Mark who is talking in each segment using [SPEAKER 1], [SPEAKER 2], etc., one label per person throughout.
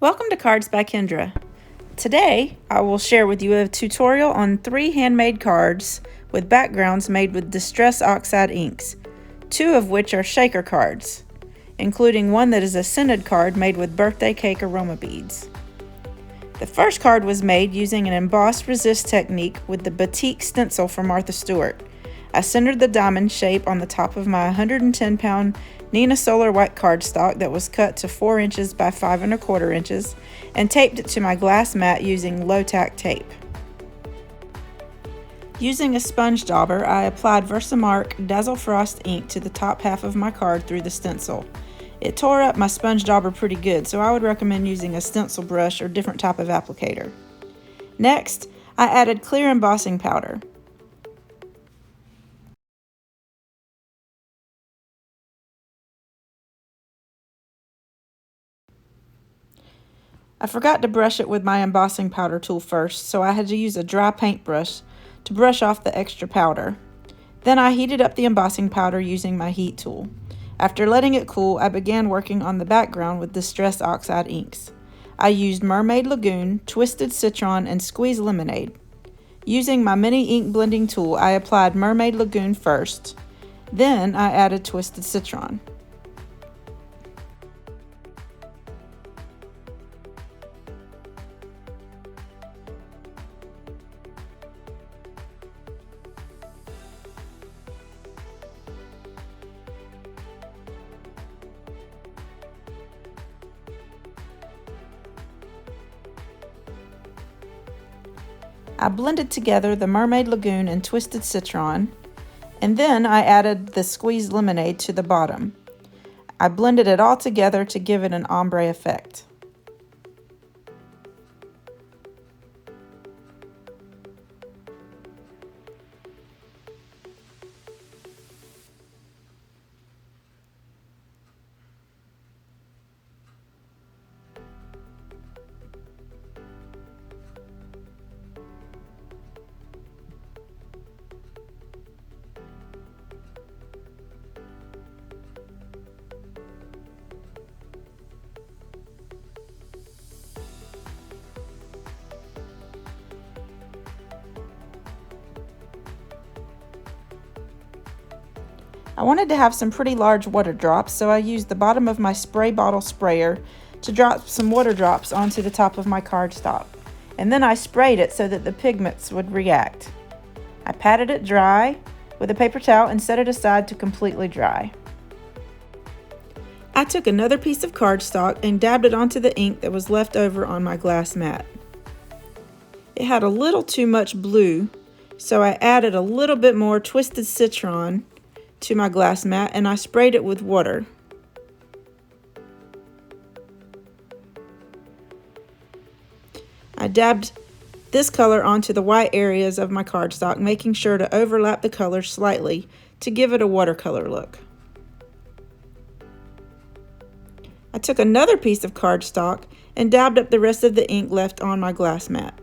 [SPEAKER 1] Welcome to Cards by Kendra. Today I will share with you a tutorial on 3 handmade cards with backgrounds made with Distress Oxide Inks, 2 of which are shaker cards, including one that is a scented card made with birthday cake aroma beads. The first card was made using an embossed resist technique with the batik stencil from Martha Stewart. I centered the diamond shape on the top of my 110-pound Nina Solar white cardstock that was cut to 4 inches by 5 1/4 inches and taped it to my glass mat using low tack tape. Using a sponge dauber, I applied VersaMark Dazzle Frost ink to the top half of my card through the stencil. It tore up my sponge dauber pretty good, so I would recommend using a stencil brush or different type of applicator. Next, I added clear embossing powder. I forgot to brush it with my embossing powder tool first, so I had to use a dry paintbrush to brush off the extra powder. Then I heated up the embossing powder using my heat tool. After letting it cool, I began working on the background with Distress Oxide Inks. I used Mermaid, Lagoon, Twisted Citron, and Squeezed Lemonade. Using my mini ink blending tool, I applied Mermaid Lagoon first. Then I added Twisted Citron. I blended together the Mermaid Lagoon and Twisted Citron, and then I added the Squeezed Lemonade to the bottom. I blended it all together to give it an ombre effect. I wanted to have some pretty large water drops, so I used the bottom of my spray bottle sprayer to drop some water drops onto the top of my cardstock, and then I sprayed it so that the pigments would react. I patted it dry with a paper towel and set it aside to completely dry. I took another piece of cardstock and dabbed it onto the ink that was left over on my glass mat. It had a little too much blue, so I added a little bit more Twisted Citron to my glass mat and I sprayed it with water. I dabbed this color onto the white areas of my cardstock, making sure to overlap the colors slightly to give it a watercolor look. I took another piece of cardstock and dabbed up the rest of the ink left on my glass mat.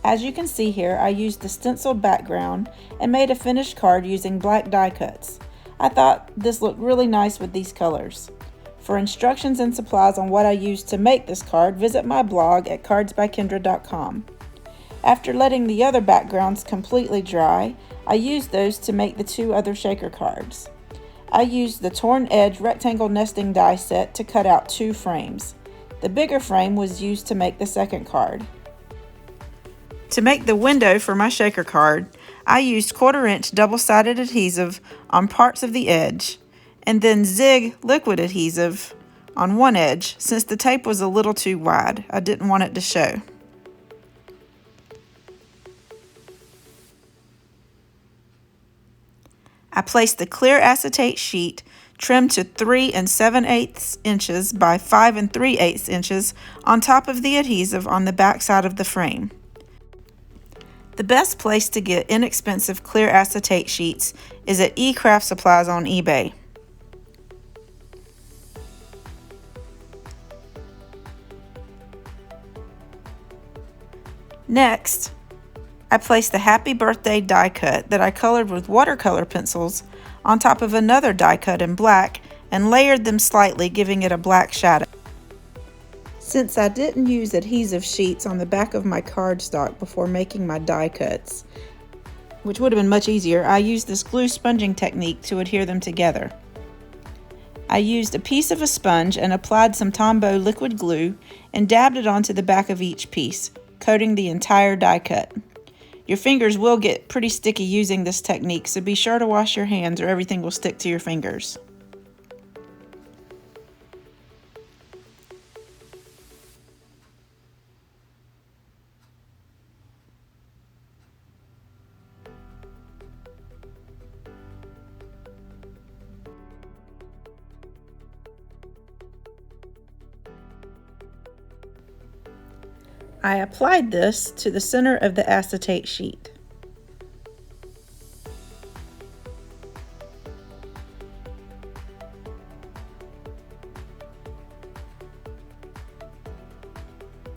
[SPEAKER 1] As you can see here, I used the stenciled background and made a finished card using black die cuts. I thought this looked really nice with these colors. For instructions and supplies on what I used to make this card, visit my blog at cardsbykendra.com. After letting the other backgrounds completely dry, I used those to make the 2 other shaker cards. I used the torn edge rectangle nesting die set to cut out 2 frames. The bigger frame was used to make the second card. To make the window for my shaker card, I used 1/4 inch double-sided adhesive on parts of the edge, and then zig liquid adhesive on one edge since the tape was a little too wide. I didn't want it to show. I placed the clear acetate sheet trimmed to 3 7/8 inches by 5 3/8 inches on top of the adhesive on the back side of the frame. The best place to get inexpensive clear acetate sheets is at eCraft Supplies on eBay. Next, I placed the Happy Birthday die cut that I colored with watercolor pencils on top of another die cut in black and layered them slightly, giving it a black shadow. Since I didn't use adhesive sheets on the back of my cardstock before making my die cuts, which would have been much easier, I used this glue sponging technique to adhere them together. I used a piece of a sponge and applied some Tombow liquid glue and dabbed it onto the back of each piece, coating the entire die cut. Your fingers will get pretty sticky using this technique, so be sure to wash your hands or everything will stick to your fingers. I applied this to the center of the acetate sheet.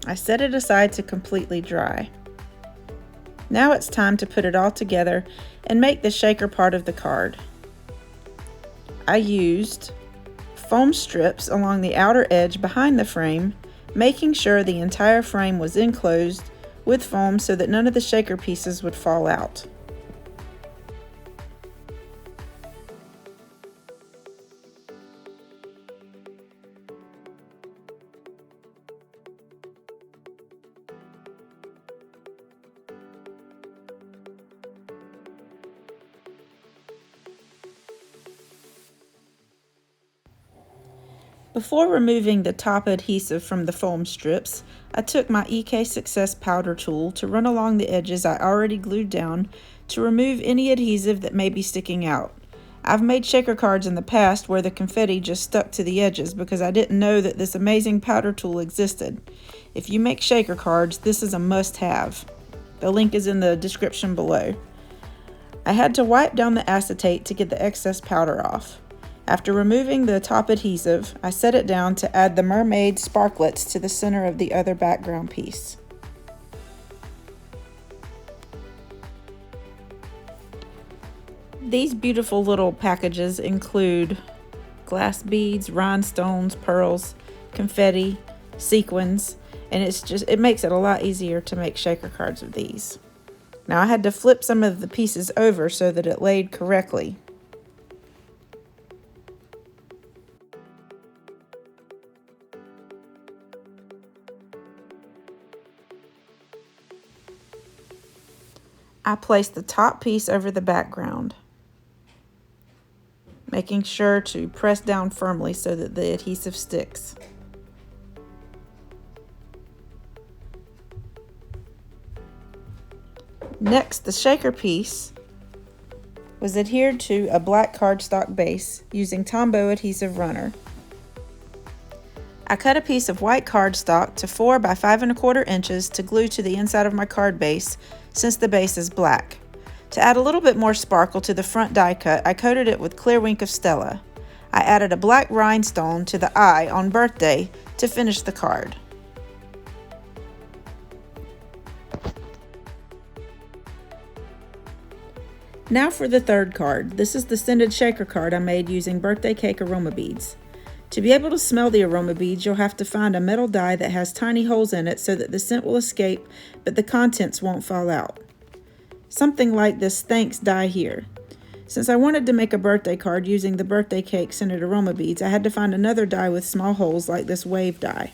[SPEAKER 1] I set it aside to completely dry. Now it's time to put it all together and make the shaker part of the card. I used foam strips along the outer edge behind the frame, making sure the entire frame was enclosed with foam so that none of the shaker pieces would fall out. Before removing the top adhesive from the foam strips, I took my EK Success powder tool to run along the edges I already glued down to remove any adhesive that may be sticking out. I've made shaker cards in the past where the confetti just stuck to the edges because I didn't know that this amazing powder tool existed. If you make shaker cards, this is a must-have. The link is in the description below. I had to wipe down the acetate to get the excess powder off. After removing the top adhesive, I set it down to add the Mermaid sparklets to the center of the other background piece. These beautiful little packages include glass beads, rhinestones, pearls, confetti, sequins, and it makes it a lot easier to make shaker cards of these. Now I had to flip some of the pieces over so that it laid correctly. I placed the top piece over the background, making sure to press down firmly so that the adhesive sticks. Next, the shaker piece was adhered to a black cardstock base using Tombow adhesive runner. I cut a piece of white cardstock to 4 by 5 1/4 inches to glue to the inside of my card base since the base is black. To add a little bit more sparkle to the front die cut, I coated it with clear wink of Stella. I added a black rhinestone to the eye on birthday to finish the card. Now for the third card. This is the scented shaker card I made using birthday cake aroma beads. To be able to smell the aroma beads, you'll have to find a metal die that has tiny holes in it so that the scent will escape, but the contents won't fall out. Something like this thanks die here. Since I wanted to make a birthday card using the birthday cake scented aroma beads, I had to find another die with small holes like this wave die.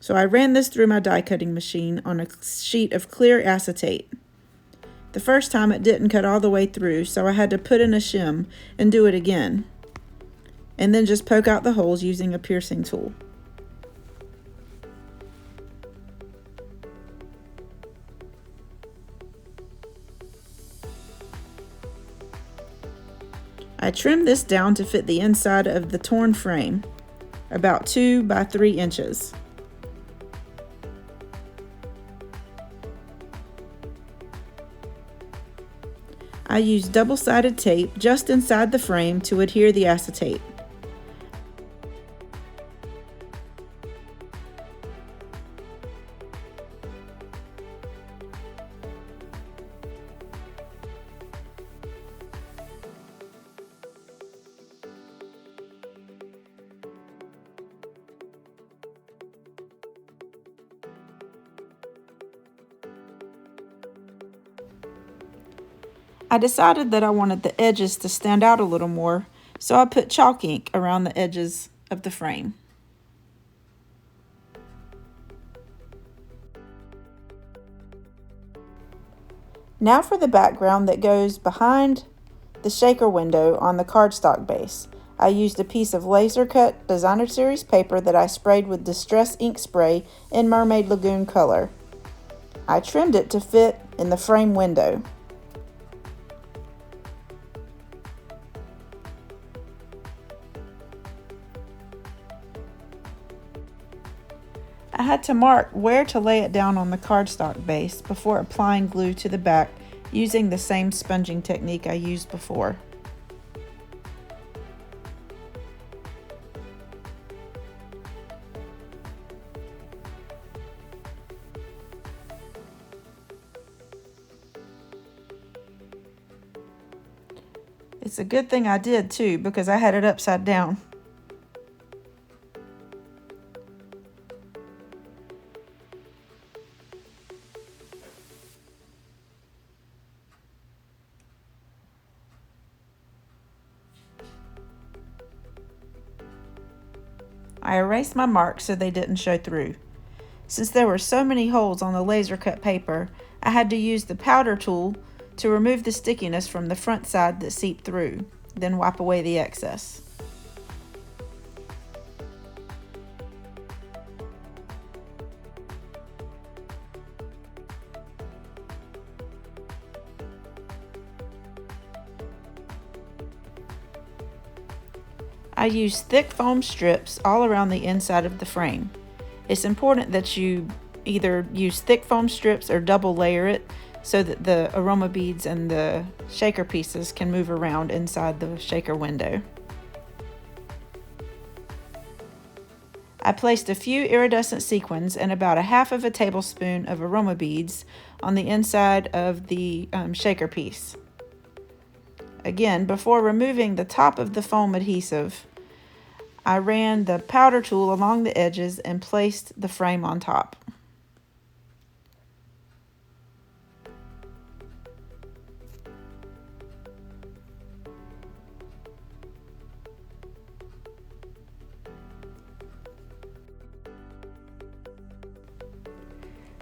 [SPEAKER 1] So I ran this through my die cutting machine on a sheet of clear acetate. The first time it didn't cut all the way through, so I had to put in a shim and do it again, and then just poke out the holes using a piercing tool. I trimmed this down to fit the inside of the torn frame, about 2 by 3 inches. I used double-sided tape just inside the frame to adhere the acetate. I decided that I wanted the edges to stand out a little more, so I put chalk ink around the edges of the frame. Now for the background that goes behind the shaker window on the cardstock base. I used a piece of laser cut designer series paper that I sprayed with Distress ink spray in Mermaid Lagoon color. I trimmed it to fit in the frame window. I had to mark where to lay it down on the cardstock base before applying glue to the back using the same sponging technique I used before. It's a good thing I did too, because I had it upside down. I erased my marks so they didn't show through. Since there were so many holes on the laser cut paper, I had to use the powder tool to remove the stickiness from the front side that seeped through, then wipe away the excess. I used thick foam strips all around the inside of the frame. It's important that you either use thick foam strips or double layer it so that the aroma beads and the shaker pieces can move around inside the shaker window. I placed a few iridescent sequins and about a half of a tablespoon of aroma beads on the inside of the shaker piece. Again, before removing the top of the foam adhesive, I ran the powder tool along the edges and placed the frame on top.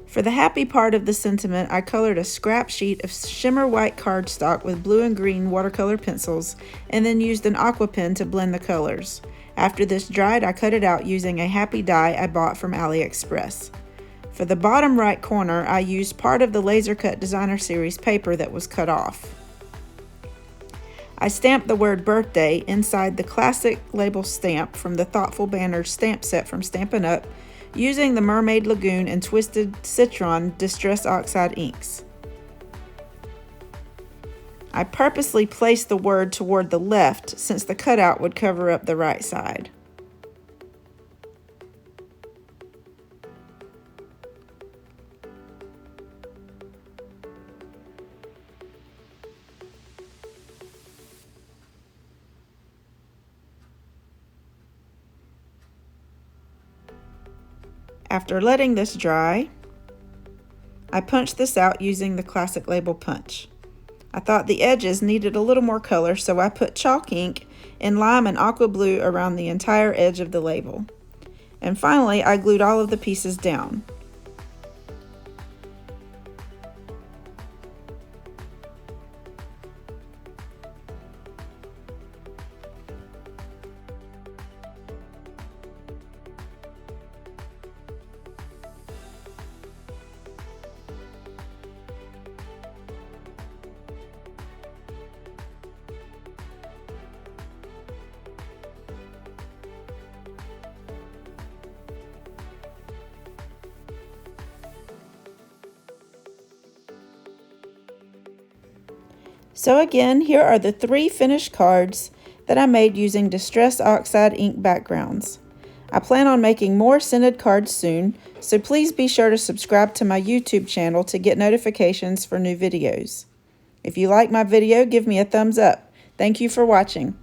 [SPEAKER 1] For the happy part of the sentiment, I colored a scrap sheet of shimmer white cardstock with blue and green watercolor pencils and then used an aqua pen to blend the colors. After this dried, I cut it out using a happy die I bought from AliExpress. For the bottom right corner, I used part of the laser cut designer series paper that was cut off. I stamped the word birthday inside the classic label stamp from the Thoughtful Banners stamp set from Stampin' Up! Using the Mermaid Lagoon and Twisted Citron Distress Oxide Inks. I purposely placed the word toward the left since the cutout would cover up the right side. After letting this dry, I punched this out using the classic label punch. I thought the edges needed a little more color, so I put chalk ink in lime and aqua blue around the entire edge of the label. And finally, I glued all of the pieces down. So again, here are the 3 finished cards that I made using Distress Oxide ink backgrounds. I plan on making more scented cards soon, so please be sure to subscribe to my YouTube channel to get notifications for new videos. If you like my video, give me a thumbs up. Thank you for watching.